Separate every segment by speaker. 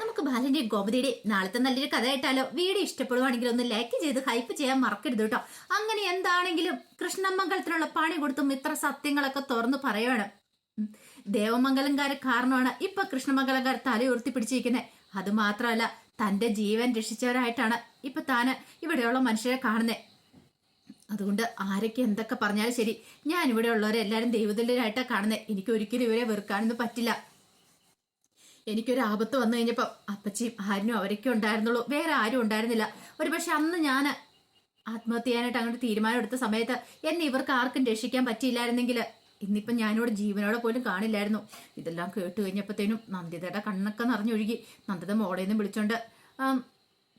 Speaker 1: നമുക്ക് ബാലന്റെയും ഗോപതിയുടെയും നാളത്തെ നല്ലൊരു കഥ ആയിട്ടാലോ? വീഡിയോ ഇഷ്ടപ്പെടുവാണെങ്കിൽ ഒന്ന് ലൈക്ക് ചെയ്ത് ഹൈപ്പ് ചെയ്യാൻ മറക്കരുത് കേട്ടോ. അങ്ങനെ എന്താണെങ്കിലും കൃഷ്ണമംഗലത്തിനുള്ള പണി കൊടുത്തും ഇത്ര സത്യങ്ങളൊക്കെ തുറന്നു പറയുവാണ്. ദേവമംഗലംകാരെ കാരണമാണ് ഇപ്പൊ കൃഷ്ണമംഗലംകാർ തല ഉയർത്തി പിടിച്ചിരിക്കുന്നത്. അത് മാത്രമല്ല, തന്റെ ജീവൻ രക്ഷിച്ചവരായിട്ടാണ് ഇപ്പൊ താന് ഇവിടെയുള്ള മനുഷ്യരെ കാണുന്നത്. അതുകൊണ്ട് ആരൊക്കെ എന്തൊക്കെ പറഞ്ഞാലും ശരി, ഞാൻ ഇവിടെ ഉള്ളവരെ എല്ലാവരും ദൈവതുല്യരായിട്ടാണ് കാണുന്നത്. എനിക്ക് ഒരിക്കലും ഇവരെ വെറുക്കാനൊന്നും പറ്റില്ല. എനിക്കൊരു ആപത്ത് വന്നു കഴിഞ്ഞപ്പോൾ അപ്പച്ചിയും ആരിനും അവരൊക്കെ ഉണ്ടായിരുന്നുള്ളൂ, വേറെ ആരും ഉണ്ടായിരുന്നില്ല. ഒരുപക്ഷെ അന്ന് ഞാൻ ആത്മഹത്യ ചെയ്യാനായിട്ട് അങ്ങോട്ട് തീരുമാനം എടുത്ത സമയത്ത് എന്നെ ഇവർക്ക് ആർക്കും രക്ഷിക്കാൻ പറ്റിയില്ലായിരുന്നെങ്കിൽ ഇന്നിപ്പം ഞാനിവിടെ ജീവനോടെ പോലും കാണില്ലായിരുന്നു. ഇതെല്ലാം കേട്ട് കഴിഞ്ഞപ്പോഴത്തേനും നന്ദിതയുടെ കണ്ണൊക്കെ നിറഞ്ഞൊഴുകി. നന്ദിത മോളെ നിന്ന് വിളിച്ചോണ്ട്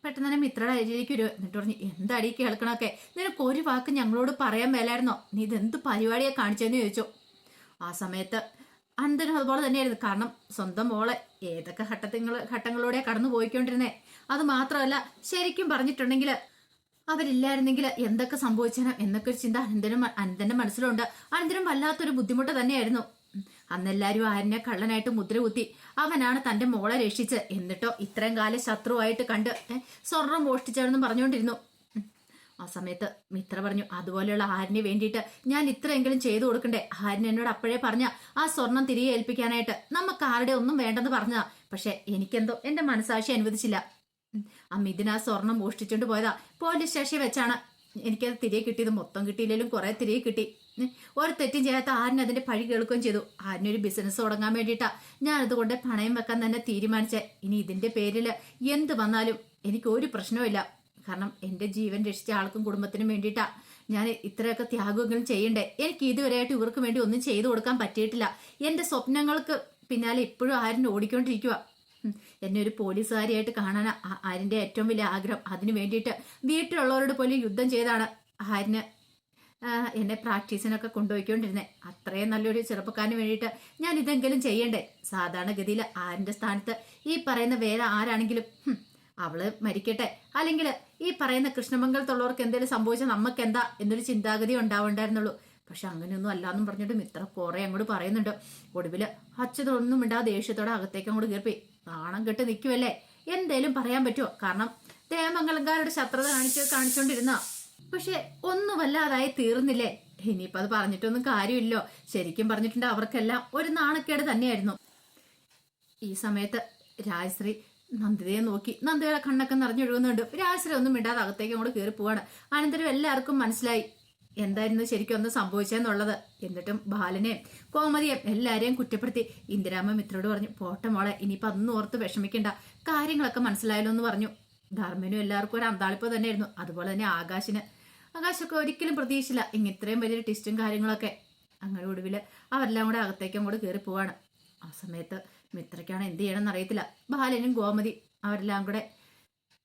Speaker 1: പെട്ടെന്ന് തന്നെ മിത്രയുടെ അരിയിലേക്ക് വരും. എന്നിട്ട് പറഞ്ഞു, എന്താടി കേൾക്കണമൊക്കെ, നിനക്ക് ഒരു വാക്ക് ഞങ്ങളോട് പറയാൻ മേലായിരുന്നോ? നീ ഇതെന്ത് പരിപാടിയെ കാണിച്ചെന്ന് ചോദിച്ചു. ആ സമയത്ത് അനന്തനും അതുപോലെ തന്നെയായിരുന്നു. കാരണം സ്വന്തം മോളെ ഏതൊക്കെ ഘട്ടങ്ങളിലൂടെ കടന്നു പോയിക്കൊണ്ടിരുന്നേ. അത് മാത്രമല്ല, ശരിക്കും പറഞ്ഞിട്ടുണ്ടെങ്കിൽ അവരില്ലായിരുന്നെങ്കിൽ എന്തൊക്കെ സംഭവിച്ചേനെ എന്നൊക്കെ ഒരു ചിന്ത അനന്തന്റെ മനസ്സിലുണ്ട്. അനന്തനും വല്ലാത്തൊരു ബുദ്ധിമുട്ട് തന്നെയായിരുന്നു. അന്നെല്ലാരും ആരിനെ കള്ളനായിട്ട് മുദ്ര കുത്തി. അവനാണ് തന്റെ മോളെ രക്ഷിച്ച്. എന്നിട്ടോ ഇത്രയും കാലം ശത്രുവായിട്ട് കണ്ട് സ്വർണം മോഷ്ടിച്ചവരെന്നും പറഞ്ഞുകൊണ്ടിരുന്നു. ആ സമയത്ത് മിത്ര പറഞ്ഞു, അതുപോലെയുള്ള ആരിന് വേണ്ടിയിട്ട് ഞാൻ ഇത്രയെങ്കിലും ചെയ്തു കൊടുക്കണ്ടേ? ആരിന് എന്നോട് അപ്പോഴേ പറഞ്ഞ ആ സ്വർണം തിരികെ ഏൽപ്പിക്കാനായിട്ട് നമുക്ക് ആരുടെ ഒന്നും വേണ്ടെന്ന് പറഞ്ഞതാ. പക്ഷെ എനിക്കെന്തോ എന്റെ മനസാക്ഷി അനുവദിച്ചില്ല. ഇതിന് ആ സ്വർണം മോഷ്ടിച്ചോണ്ട് പോയതാ. പോലീസ് സ്റ്റേഷനിൽ വെച്ചാണ് എനിക്കത് തിരികെ കിട്ടിയത്. മൊത്തം കിട്ടിയില്ലെങ്കിലും കുറെ തിരികെ കിട്ടി. ഒരു തെറ്റും ചെയ്യാത്ത ആരിന് അതിന്റെ പഴി കേൾക്കുകയും ചെയ്തു. ആരിനൊരു ബിസിനസ് തുടങ്ങാൻ വേണ്ടിയിട്ടാ ഞാനതുകൊണ്ട് പണയം വെക്കാൻ തന്നെ തീരുമാനിച്ചേ. ഇനി ഇതിന്റെ പേരിൽ എന്ത് വന്നാലും എനിക്ക് ഒരു പ്രശ്നവുമില്ല. കാരണം എന്റെ ജീവൻ രക്ഷിച്ച ആൾക്കും കുടുംബത്തിനും വേണ്ടിയിട്ടാ ഞാൻ ഇത്രയൊക്കെ ത്യാഗങ്ങളും ചെയ്യണ്ടേ. എനിക്ക് ഇതുവരെയായിട്ട് ഇവർക്ക് വേണ്ടി ഒന്നും ചെയ്തു കൊടുക്കാൻ പറ്റിയിട്ടില്ല. എന്റെ സ്വപ്നങ്ങൾക്ക് പിന്നാലെ ഇപ്പോഴും ആരിനെ ഓടിക്കൊണ്ടിരിക്കുക. എന്നെ ഒരു പോലീസുകാരിയായിട്ട് കാണാൻ ആരിന്റെ ഏറ്റവും വലിയ ആഗ്രഹം. അതിനു വേണ്ടിയിട്ട് വീട്ടിലുള്ളവരോട് പോലും യുദ്ധം ചെയ്താണ് ആരിന് എന്നെ പ്രാക്ടീസിനൊക്കെ കൊണ്ടുപോയിക്കൊണ്ടിരുന്നത്. അത്രയും നല്ലൊരു ചെറുപ്പക്കാരന് വേണ്ടിയിട്ട് ഞാൻ ഇതെങ്കിലും ചെയ്യണ്ടേ? സാധാരണഗതിയിൽ ആരിന്റെ സ്ഥാനത്ത് ഈ പറയുന്ന വേറെ ആരാണെങ്കിലും അവള് മരിക്കട്ടെ, അല്ലെങ്കിൽ ഈ പറയുന്ന കൃഷ്ണമംഗലത്തുള്ളവർക്ക് എന്തെങ്കിലും സംഭവിച്ചാൽ നമുക്ക് എന്താ എന്നൊരു ചിന്താഗതി ഉണ്ടാവണ്ടായിരുന്നുള്ളൂ. പക്ഷെ അങ്ങനെയൊന്നും അല്ലാന്നും പറഞ്ഞിട്ട് മിത്ര കുറെ അങ്ങോട്ട് പറയുന്നുണ്ട്. ഒടുവില് അച്ഛതൊന്നും ഇണ്ടാ ദേഷ്യത്തോടെ അകത്തേക്ക് അങ്ങോട്ട് കയറിപ്പോയി. നാണം കെട്ട് നിൽക്കുമല്ലേ, എന്തേലും പറയാൻ പറ്റുമോ? കാരണം ദേവമംഗലംകാരുടെ ശത്രുത കാണിച്ചോണ്ടിരുന്ന പക്ഷെ ഒന്നും വല്ലാതായി തീർന്നില്ലേ. ഇനിയിപ്പോ അത് പറഞ്ഞിട്ടൊന്നും കാര്യമില്ലോ. ശരിക്കും പറഞ്ഞിട്ടുണ്ട് അവർക്കെല്ലാം ഒരു നാണക്കേട് തന്നെയായിരുന്നു. ഈ സമയത്ത് രാജശ്രീ നന്ദിതയെ നോക്കി. നന്ദിതയുടെ കണ്ണൊക്കെ നിറഞ്ഞൊഴുകുന്നുണ്ട്. രാജശ്രീ ഒന്നും ഇടാതെ അകത്തേക്ക് അങ്ങോട്ട് കയറി പോവാണ്. അനന്തരം എല്ലാവർക്കും മനസ്സിലായി എന്തായിരുന്നു ശരിക്കും ഒന്ന് സംഭവിച്ചെന്നുള്ളത്. എന്നിട്ടും ബാലനെയും കോമതിയും എല്ലാരെയും കുറ്റപ്പെടുത്തി. ഇന്ദിരാമ്മ മിത്രയോട് പറഞ്ഞു, പോട്ടെ മോളെ, ഇനിയിപ്പോ അതൊന്നും ഓർത്ത് വിഷമിക്കണ്ട, കാര്യങ്ങളൊക്കെ മനസ്സിലായല്ലോ എന്ന് പറഞ്ഞു. ധർമ്മനും എല്ലാവർക്കും ഒരു അന്താളിപ്പ് തന്നെയായിരുന്നു. അതുപോലെ തന്നെ ആകാശൊക്കെ ഒരിക്കലും പ്രതീക്ഷിച്ചില്ല ഇത്രയും വലിയൊരു ടിസ്റ്റും കാര്യങ്ങളൊക്കെ. അങ്ങനെ ഒടുവിൽ അവരെല്ലാം കൂടെ അകത്തേക്കും കൂടെ കയറി പോവാണ്. ആ സമയത്ത് മിത്രയ്ക്കാണ് എന്ത് ചെയ്യണമെന്ന് അറിയത്തില്ല. ബാലനും ഗോമതി അവരെല്ലാം കൂടെ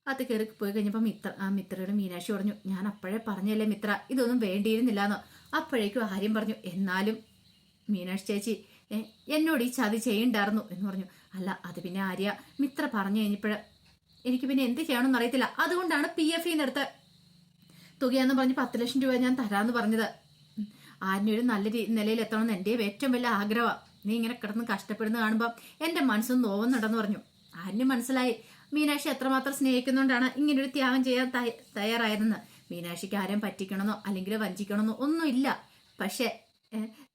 Speaker 1: അത് കയറി പോയി കഴിഞ്ഞപ്പോൾ മിത്രയോട് മീനാക്ഷി പറഞ്ഞു, ഞാൻ അപ്പോഴേ പറഞ്ഞല്ലേ മിത്ര, ഇതൊന്നും വേണ്ടിയിരുന്നില്ലാന്നോ. അപ്പോഴേക്കും ആര്യം പറഞ്ഞു, എന്നാലും മീനാക്ഷി ചേച്ചി എന്നോട് ഈ ചതി ചെയ്യണ്ടായിരുന്നു എന്ന് പറഞ്ഞു. അല്ല, അത് പിന്നെ ആര്യ മിത്ര പറഞ്ഞു കഴിഞ്ഞപ്പോൾ എനിക്ക് പിന്നെ എന്ത് ചെയ്യണമെന്ന് അറിയത്തില്ല. അതുകൊണ്ടാണ് PF എടുത്ത് തുകയെന്ന് പറഞ്ഞ് 10 ലക്ഷം രൂപ ഞാൻ തരാമെന്ന് പറഞ്ഞത്. ആരിനൊരു നല്ല നിലയിൽ എത്തണമെന്ന് എൻ്റെ ഏറ്റവും വലിയ ആഗ്രഹമാണ്. നീ ഇങ്ങനെ കിടന്ന് കഷ്ടപ്പെടുന്ന കാണുമ്പോൾ എൻ്റെ മനസ്സൊന്ന് നോവുന്നുണ്ടെന്ന് പറഞ്ഞു. ആരിന് മനസ്സിലായി മീനാക്ഷി എത്രമാത്രം സ്നേഹിക്കുന്നുകൊണ്ടാണ് ഇങ്ങനൊരു ത്യാഗം ചെയ്യാൻ തയ്യാറായതെന്ന്. മീനാക്ഷിക്ക് ആരെയും പറ്റിക്കണമെന്നോ അല്ലെങ്കിൽ വഞ്ചിക്കണമെന്നോ ഒന്നുമില്ല. പക്ഷെ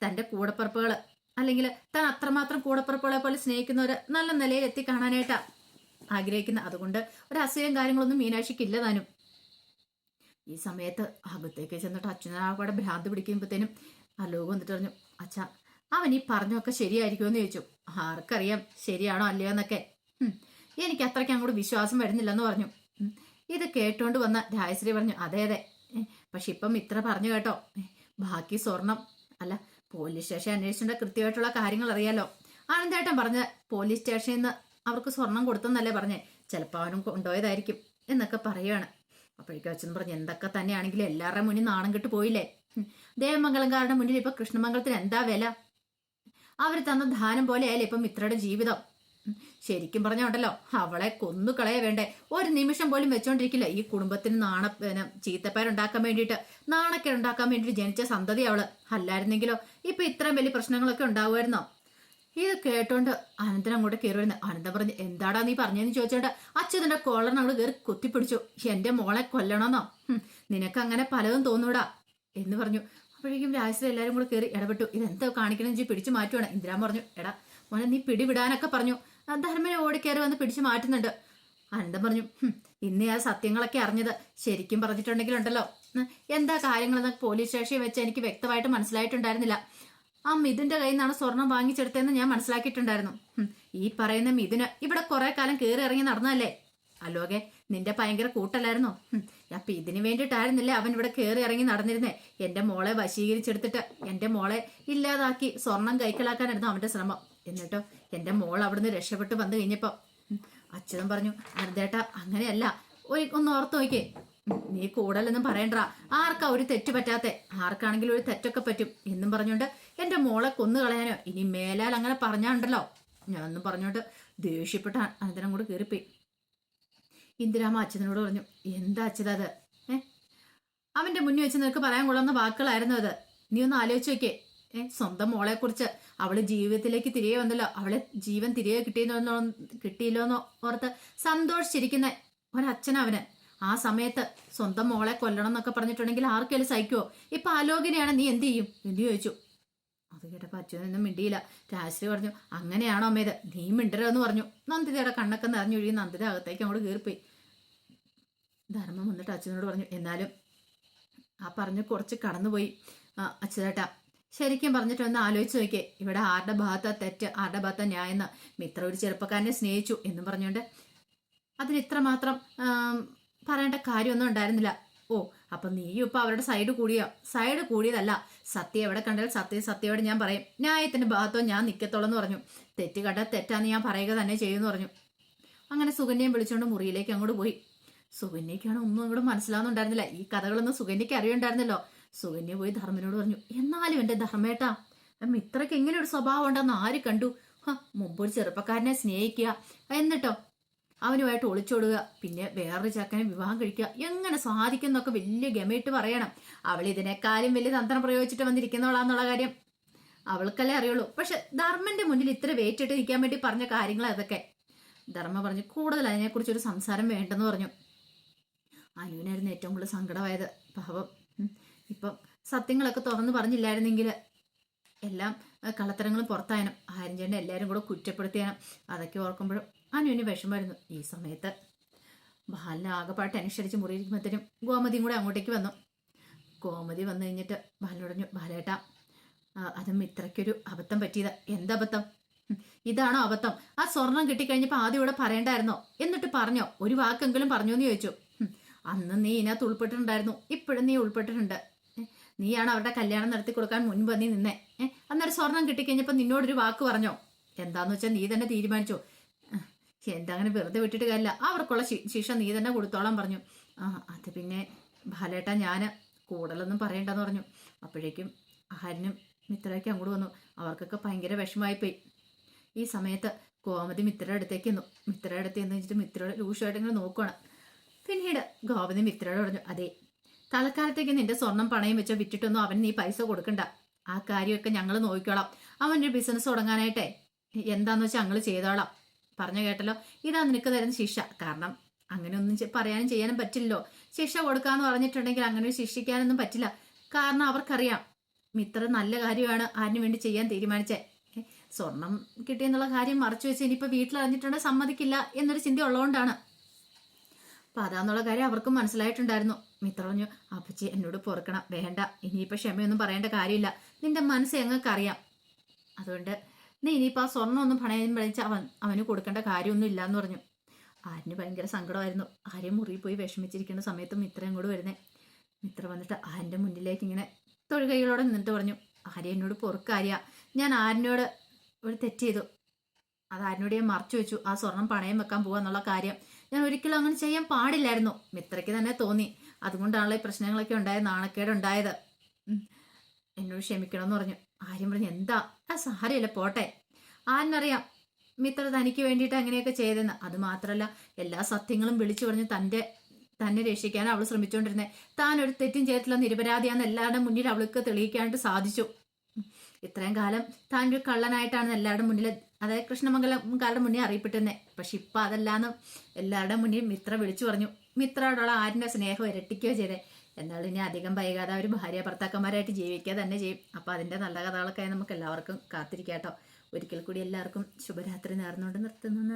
Speaker 1: തൻ്റെ കൂടപ്പറപ്പുകൾ അല്ലെങ്കിൽ താൻ അത്രമാത്രം കൂടപ്പറപ്പുകളെ പോലെ സ്നേഹിക്കുന്നവര് നല്ല നിലയിൽ എത്തിക്കാണാനായിട്ടാ ആഗ്രഹിക്കുന്നത്. അതുകൊണ്ട് ഒരു അസൂയം കാര്യങ്ങളൊന്നും മീനാക്ഷിക്കില്ല താനും. ഈ സമയത്ത് അകത്തേക്ക് ചെന്നിട്ട് അച്ഛനാവിടെ ഭ്രാന്ത് പിടിക്കുമ്പോഴത്തേനും അലോക് വന്നിട്ട് പറഞ്ഞു, അച്ഛാ അവൻ ഈ പറഞ്ഞൊക്കെ ശരിയായിരിക്കുമെന്ന് ചോദിച്ചു. ആർക്കറിയാം ശരിയാണോ അല്ലയോ എന്നൊക്കെ. എനിക്ക് അത്രയ്ക്ക് അങ്ങോട്ട് വിശ്വാസം വരുന്നില്ലെന്ന് പറഞ്ഞു. ഇത് കേട്ടോണ്ട് വന്ന രാജശ്രീ പറഞ്ഞു, അതെ അതെ, പക്ഷെ ഇപ്പം ഇത്ര പറഞ്ഞു കേട്ടോ, ബാക്കി സ്വർണം അല്ല പോലീസ് സ്റ്റേഷൻ അന്വേഷിച്ചിട്ട് കൃത്യമായിട്ടുള്ള കാര്യങ്ങൾ അറിയാലോ. ആനന്ദേട്ടൻ പറഞ്ഞ പോലീസ് സ്റ്റേഷനിൽ നിന്ന് അവർക്ക് സ്വർണം കൊടുത്തെന്നല്ലേ പറഞ്ഞേ, ചിലപ്പോൾ അവനും കൊണ്ടുപോയതായിരിക്കും എന്നൊക്കെ പറയുകയാണ്. അപ്പോഴേക്കും അച്ഛൻ പറഞ്ഞു, എന്തൊക്കെ തന്നെയാണെങ്കിലും എല്ലാവരുടെയും മുന്നിൽ നാണം കെട്ട് പോയില്ലേ. ദേവമംഗലംകാരുടെ മുന്നിൽ ഇപ്പൊ കൃഷ്ണമംഗലത്തിന് എന്താ വില? അവർ തന്ന ദാനം പോലെയായാലും ഇപ്പം മിത്രയുടെ ജീവിതം. ശരിക്കും പറഞ്ഞോണ്ടല്ലോ അവളെ കൊന്നു കളയ വേണ്ടേ, ഒരു നിമിഷം പോലും വെച്ചോണ്ടിരിക്കില്ല. ഈ കുടുംബത്തിന് ചീത്തപ്പേരുണ്ടാക്കാൻ വേണ്ടിയിട്ട്, നാണക്കേടുണ്ടാക്കാൻ വേണ്ടിയിട്ട് ജനിച്ച സന്തതി അവള്. അല്ലായിരുന്നെങ്കിലോ ഇപ്പൊ ഇത്രയും വലിയ പ്രശ്നങ്ങളൊക്കെ ഉണ്ടാവുമായിരുന്നോ? ഇത് കേട്ടോണ്ട് അനന്തൻ അങ്ങോട്ട് കയറി വരുന്നത്. അനന്തൻ പറഞ്ഞു, എന്താടാ നീ പറഞ്ഞെന്ന് ചോദിച്ചോണ്ട് അച്യുതന്റെ കോളറിന് അങ്ങോട്ട് കയറി കുത്തിപ്പിടിച്ചു. എന്റെ മോളെ കൊല്ലണമെന്നോ? നിനക്ക് അങ്ങനെ പലതും തോന്നൂടാ എന്ന് പറഞ്ഞു. അപ്പോഴേക്കും രാജശ്രീ എല്ലാവരും കൂടെ കയറി ഇടപെട്ടു. ഇതെന്താ കാണിക്കണമെന്ന് പിടിച്ചു മാറ്റുവാണ്. ഇന്ദിരാ പറഞ്ഞു, എടാ മോനെ നീ പിടിവിടാനൊക്കെ പറഞ്ഞു. ധർമ്മനെ ഓടിക്കയറി വന്ന് പിടിച്ചു മാറ്റുന്നുണ്ട്. അനന്തൻ പറഞ്ഞു, ഇന്ന് ആ സത്യങ്ങളൊക്കെ അറിഞ്ഞത് ശരിക്കും പറഞ്ഞിട്ടുണ്ടെങ്കിലുണ്ടല്ലോ എന്താ കാര്യങ്ങളെന്ന് പോലീസ് സ്റ്റേഷനിൽ വെച്ച് എനിക്ക് വ്യക്തമായിട്ട് മനസ്സിലായിട്ടുണ്ടായിരുന്നില്ല. ആ മിഥുന്റെ കയ്യിൽ നിന്നാണ് സ്വർണം വാങ്ങിച്ചെടുത്തതെന്ന് ഞാൻ മനസ്സിലാക്കിയിട്ടുണ്ടായിരുന്നു. ഈ പറയുന്ന മിഥുന് ഇവിടെ കുറെ കാലം കയറി ഇറങ്ങി നടന്നതല്ലേ? അലോകെ നിന്റെ ഭയങ്കര കൂട്ടല്ലായിരുന്നോ? അപ്പൊ ഇതിനു വേണ്ടിയിട്ടായിരുന്നില്ലേ അവൻ ഇവിടെ കയറി ഇറങ്ങി നടന്നിരുന്നേ? എന്റെ മോളെ വശീകരിച്ചെടുത്തിട്ട് എന്റെ മോളെ ഇല്ലാതാക്കി സ്വർണം കൈക്കലാക്കാനായിരുന്നു അവന്റെ ശ്രമം. എന്നിട്ടോ എന്റെ മോൾ അവിടുന്ന് രക്ഷപ്പെട്ട് വന്നു കഴിഞ്ഞപ്പോ അച്യുതൻ പറഞ്ഞു, അനന്തേട്ടാ അങ്ങനെയല്ല, ഒന്ന് ഓർത്ത് നോക്കിയേ, നീ കൂടുതലൊന്നും പറയണ്ട, ആർക്കാ ഒരു തെറ്റ് പറ്റാത്തെ, ആർക്കാണെങ്കിലും ഒരു തെറ്റൊക്കെ പറ്റും എന്നും പറഞ്ഞോണ്ട് എന്റെ മോളെ കൊന്നു കളയാനോ ഇനി മേലാൽ അങ്ങനെ പറഞ്ഞാണ്ടല്ലോ ഞാനൊന്നും പറഞ്ഞോണ്ട് ദേഷ്യപ്പെട്ട അനന്തരം കൂടെ കയറിപ്പോയി. ഇന്ദിരാമ്മ അച്ഛനോട് പറഞ്ഞു, എന്താ അച്ഛത അത്? അവന്റെ മുന്നിൽ വെച്ച് നിനക്ക് പറയാൻ കൊള്ളുന്ന വാക്കുകളായിരുന്നു അത്. നീ ഒന്ന് ആലോചിച്ച് നോക്കേ. സ്വന്തം മോളെ കുറിച്ച് അവള് ജീവിതത്തിലേക്ക് തിരികെ വന്നല്ലോ, അവളെ ജീവൻ തിരികെ കിട്ടിയില്ലോന്നോ ഓർത്ത് സന്തോഷിച്ചിരിക്കുന്ന ഒരച്ഛനവന് ആ സമയത്ത് സ്വന്തം മോളെ കൊല്ലണം എന്നൊക്കെ പറഞ്ഞിട്ടുണ്ടെങ്കിൽ ആർക്കെങ്കിലും സഹിക്കുവോ? ഇപ്പൊ ആലോചനയാണ്, നീ എന്ത് ചെയ്യും എന്ന് ചോദിച്ചു. അത് കേട്ടപ്പോ അച്ഛനൊന്നും മിണ്ടിയില്ല. രാജശ്രീ പറഞ്ഞു, അങ്ങനെയാണോ അമ്മേത്? നീ മിണ്ടരുതെന്ന് പറഞ്ഞു. നന്ദിതയുടെ കണ്ണൊക്കെ നിറഞ്ഞൊഴുകി നന്ദിത അകത്തേക്ക് അങ്ങോട്ട് കയറിപ്പോയി. ധർമ്മം വന്നിട്ട് അച്ഛനോട് പറഞ്ഞു, എന്നാലും ആ പറഞ്ഞ് കുറച്ച് കടന്നുപോയി അച്ഛനേട്ടാ. ശരിക്കും പറഞ്ഞിട്ടൊന്ന് ആലോചിച്ച് നോക്കിയേ, ഇവിടെ ആരുടെ ഭാഗത്താ തെറ്റ്, ആരുടെ ഭാഗത്താ ന്യായെന്ന്. മിത്ര ഒരു ചെറുപ്പക്കാരനെ സ്നേഹിച്ചു എന്നും പറഞ്ഞുകൊണ്ട് അതിന് ഇത്രമാത്രം പറയേണ്ട കാര്യമൊന്നും ഉണ്ടായിരുന്നില്ല. ഓ അപ്പൊ നീയും ഇപ്പൊ അവരുടെ സൈഡ് കൂടിയതല്ല. സത്യം എവിടെ കണ്ടാൽ സത്യയോട് ഞാൻ പറയും, ന്യായത്തിന്റെ ഭാഗത്തോ ഞാൻ നിൽക്കത്തോളെന്ന് പറഞ്ഞു. തെറ്റ് കണ്ടാൽ തെറ്റാന്ന് ഞാൻ പറയുക തന്നെ ചെയ്യുമെന്ന് പറഞ്ഞു. അങ്ങനെ സുകന്യയും വിളിച്ചുകൊണ്ട് മുറിയിലേക്ക് അങ്ങോട്ട് പോയി. സുകന്യക്കാണ് ഒന്നും അങ്ങോട്ട് മനസ്സിലാവുന്നുണ്ടായിരുന്നില്ല. ഈ കഥകളൊന്നും സുകന്യക്ക് അറിയുണ്ടായിരുന്നല്ലോ. സുകന്യ പോയി ധർമ്മനോട് പറഞ്ഞു, എന്നാലും എന്റെ ധർമ്മേട്ടാ, മിത്രയ്ക്ക് എങ്ങനെ ഒരു സ്വഭാവം ഉണ്ടെന്ന് ആര് കണ്ടു? മുമ്പ് ഒരു ചെറുപ്പക്കാരനെ സ്നേഹിക്കുക, എന്നിട്ടോ അവനുമായിട്ട് ഒളിച്ചോടുക, പിന്നെ വേറൊരു ചക്കനെ വിവാഹം കഴിക്കുക, എങ്ങനെ സാധിക്കുന്നൊക്കെ വലിയ ഗമയിട്ട് പറയണം. അവൾ ഇതിനേക്കാളും വലിയ തന്ത്രം പ്രയോഗിച്ചിട്ട് വന്നിരിക്കുന്നവളാന്നുള്ള കാര്യം അവൾക്കല്ലേ അറിയുള്ളൂ. പക്ഷെ ധർമ്മന്റെ മുന്നിൽ ഇത്ര വേറ്റിട്ട് നിൽക്കാൻ വേണ്ടി പറഞ്ഞ കാര്യങ്ങൾ അതൊക്കെ. ധർമ്മ പറഞ്ഞു, കൂടുതൽ അതിനെക്കുറിച്ച് ഒരു സംസാരം വേണ്ടെന്ന് പറഞ്ഞു. അനുവിനായിരുന്നു ഏറ്റവും കൂടുതൽ സങ്കടമായത്. പാവം ഇപ്പം സത്യങ്ങളൊക്കെ തുറന്നു പറഞ്ഞില്ലായിരുന്നെങ്കിൽ എല്ലാം കള്ളത്തരങ്ങളും പുറത്തായനും ആര്യഞ്ചേട്ടനെ എല്ലാവരും കൂടെ കുറ്റപ്പെടുത്തിയാനും. അതൊക്കെ ഓർക്കുമ്പോഴും അനുവിന് വിഷമമായിരുന്നു. ഈ സമയത്ത് ബാലിനെ ആകെപ്പാട്ട് ടെൻഷടിച്ച് മുറിയിരിക്കുമ്പോഴത്തേനും ഗോമതിയും കൂടെ അങ്ങോട്ടേക്ക് വന്നു. ഗോമതി വന്നു കഴിഞ്ഞിട്ട് ബാലിനോടഞ്ഞു, ബാലേട്ടാ അതും ഇത്രയ്ക്കൊരു അബദ്ധം പറ്റിയത്. എന്തബദ്ധം? ഇതാണോ അബദ്ധം? ആ സ്വർണം കിട്ടിക്കഴിഞ്ഞപ്പോൾ ആദ്യം ഇവിടെ പറയണ്ടായിരുന്നോ? എന്നിട്ട് പറഞ്ഞോ? ഒരു വാക്കെങ്കിലും പറഞ്ഞോ എന്ന് ചോദിച്ചു. അന്ന് നീ ഇതിനകത്ത് ഉൾപ്പെട്ടിട്ടുണ്ടായിരുന്നു, ഇപ്പോഴും നീ ഉൾപ്പെട്ടിട്ടുണ്ട്. നീയാണ് അവരുടെ കല്യാണം നടത്തി കൊടുക്കാൻ മുൻപ് നീ നിന്നേ. അന്നേരം സ്വർണം കിട്ടിക്കഴിഞ്ഞപ്പോൾ നിന്നോടൊരു വാക്ക് പറഞ്ഞോ? എന്താന്ന് വെച്ചാൽ നീ തന്നെ തീരുമാനിച്ചോ? എന്താ അങ്ങനെ വെറുതെ വിട്ടിട്ട് കാര്യമില്ല, അവർക്കുള്ള ശിക്ഷ നീ തന്നെ കൊടുത്തോളാൻ പറഞ്ഞു. അത് പിന്നെ ബാലേട്ടാ ഞാൻ കൂടുതലൊന്നും പറയണ്ടെന്ന് പറഞ്ഞു. അപ്പോഴേക്കും ആരിനും മിത്രയ്ക്ക് അങ്ങോട്ട് വന്നു. അവർക്കൊക്കെ ഭയങ്കര വിഷമമായിപ്പോയി. ഈ സമയത്ത് ഗോമതി മിത്രയുടെ അടുത്തേക്ക് വന്നു. മിത്രയുടെ അടുത്ത് എന്ന് വെച്ചിട്ട് മിത്രയോട് രൂക്ഷമായിട്ട് ഇങ്ങനെ നോക്കുകയാണ്. പിന്നീട് ഗോമതി മിത്രയോട് പറഞ്ഞു, അതെ തൽക്കാലത്തേക്ക് നിന്റെ സ്വർണം പണയം വെച്ചോ വിറ്റിട്ടൊന്നും അവൻ നീ പൈസ കൊടുക്കണ്ട, ആ കാര്യമൊക്കെ ഞങ്ങൾ നോക്കിക്കോളാം. അവൻ്റെ ബിസിനസ് തുടങ്ങാനായിട്ടേ എന്താന്ന് വെച്ചാൽ ഞങ്ങൾ ചെയ്തോളാം. പറഞ്ഞു കേട്ടല്ലോ, ഇതാ നിനക്ക് തരുന്ന ശിക്ഷ. കാരണം അങ്ങനെ ഒന്നും പറയാനും ചെയ്യാനും പറ്റില്ലല്ലോ. ശിക്ഷ കൊടുക്കാന്ന് പറഞ്ഞിട്ടുണ്ടെങ്കിൽ അങ്ങനെ ശിക്ഷിക്കാനൊന്നും പറ്റില്ല. കാരണം അവർക്കറിയാം മിത്ര നല്ല കാര്യമാണ് ആരിനു വേണ്ടി ചെയ്യാൻ തീരുമാനിച്ചേ. സ്വർണം കിട്ടിയെന്നുള്ള കാര്യം മറച്ചു വെച്ച് ഇനിയിപ്പോൾ വീട്ടിലറിഞ്ഞിട്ടുണ്ടെങ്കിൽ സമ്മതിക്കില്ല എന്നൊരു ചിന്ത ഉള്ളതുകൊണ്ടാണ്. അപ്പൊ അതാന്നുള്ള കാര്യം അവർക്കും മനസ്സിലായിട്ടുണ്ടായിരുന്നു. മിത്ര പറഞ്ഞു, അപ്പച്ചി എന്നോട് പൊറുക്കണം, വേണ്ട, ഇനിയിപ്പോൾ ക്ഷമയൊന്നും പറയേണ്ട കാര്യമില്ല, നിന്റെ മനസ്സ് ഞങ്ങൾക്ക് അറിയാം. അതുകൊണ്ട് നീ ഇനിയിപ്പോൾ ആ സ്വർണ്ണം ഒന്നും പണയം വിളിച്ച് അവന് കൊടുക്കേണ്ട കാര്യമൊന്നും ഇല്ലയെന്ന് പറഞ്ഞു. ആരിന് ഭയങ്കര സങ്കടമായിരുന്നു. ആരെയും മുറിയിൽ പോയി വിഷമിച്ചിരിക്കുന്ന സമയത്ത് മിത്ര ഇങ്ങോട്ട് വരുന്നേ. മിത്ര വന്നിട്ട് ആരിൻ്റെ മുന്നിലേക്ക് ഇങ്ങനെ തൊഴുകൈകളോടെ നിന്നിട്ട് പറഞ്ഞു, ആര്യ എന്നോട് പൊറുക്കാര്യ, ഞാൻ ആരിനോട് ഒരു തെറ്റ് ചെയ്തു, അത് ആരിനോട് ഞാൻ മറച്ചു വെച്ചു. ആ സ്വർണം പണയം വെക്കാൻ പോവാന്നുള്ള കാര്യം ഞാൻ ഒരിക്കലും അങ്ങനെ ചെയ്യാൻ പാടില്ലായിരുന്നു. മിത്രയ്ക്ക് തന്നെ തോന്നി, അതുകൊണ്ടാണല്ലോ ഈ പ്രശ്നങ്ങളൊക്കെ ഉണ്ടായത്, നാണക്കേടുണ്ടായത്. എന്നോട് ക്ഷമിക്കണമെന്ന് പറഞ്ഞു. ആര്യം പറഞ്ഞു, എന്താ സാരമില്ല പോട്ടെ, ആരിനറിയാം മിത്ര തനിക്ക് വേണ്ടിയിട്ട് അങ്ങനെയൊക്കെ ചെയ്തെന്ന്. അത് മാത്രമല്ല എല്ലാ സത്യങ്ങളും വിളിച്ചു പറഞ്ഞ് തന്നെ രക്ഷിക്കാൻ അവൾ ശ്രമിച്ചുകൊണ്ടിരുന്നേ. താൻ ഒരു തെറ്റും ചെയ്തിട്ടില്ല, നിരപരാധിയാന്ന് എല്ലാവരുടെ മുന്നിൽ അവൾക്ക് തെളിയിക്കാനായിട്ട് സാധിച്ചു. ഇത്രയും കാലം താൻ ഒരു കള്ളനായിട്ടാണ് എല്ലാവരുടെ മുന്നിൽ, അതായത് കൃഷ്ണമംഗലംകാരുടെ മുന്നിൽ അറിയപ്പെട്ടിരുന്നത്. പക്ഷെ ഇപ്പൊ അതല്ലാന്ന് എല്ലാവരുടെ മുന്നിൽ മിത്ര വിളിച്ചു പറഞ്ഞു. മിത്രയോടുള്ള ആരിന്റെ സ്നേഹം ഇരട്ടിക്കുകയോ ചെയ്തേ. എന്നാലും ഇനി അധികം വൈകാതെ അവർ ഭാര്യ ഭർത്താക്കന്മാരായിട്ട് ജീവിക്കുക തന്നെ ചെയ്യും. അപ്പൊ അതിന്റെ നല്ല കഥകളൊക്കെ നമുക്ക് എല്ലാവർക്കും കാത്തിരിക്കാട്ടോ. ഒരിക്കൽ കൂടി എല്ലാവർക്കും ശുഭരാത്രി നേർന്നുകൊണ്ട് നിർത്തുന്നു.